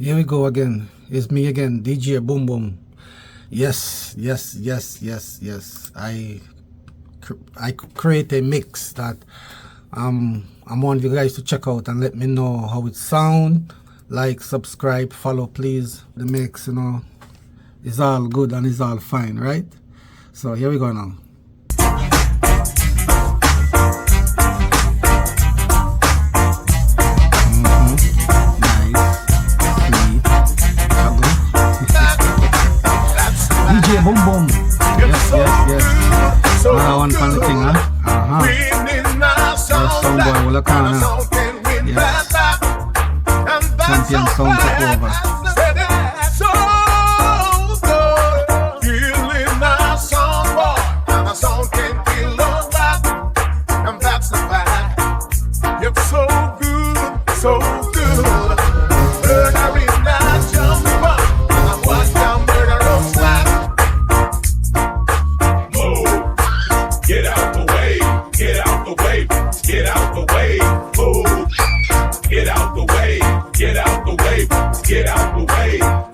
Here we go again. It's me again, DJ Boom Boom. Yes. I create a mix that I want you guys to check out and let me know how it sound. Like, subscribe, follow, please. The mix, is all good and it's all fine, right? So here we go now. DJ Boom Boom. Yes. One fan the thing, huh? Yes, some boy will look on, yes. Champion sound took over. Feeling my song, boy, and my song can feel no that, and that's the fact. You're so good, so good. Murder in that jungle, and I watch down murder slap. Get out the way, get out the way, get out the way, move. Get out the way, get out the way, get out the way.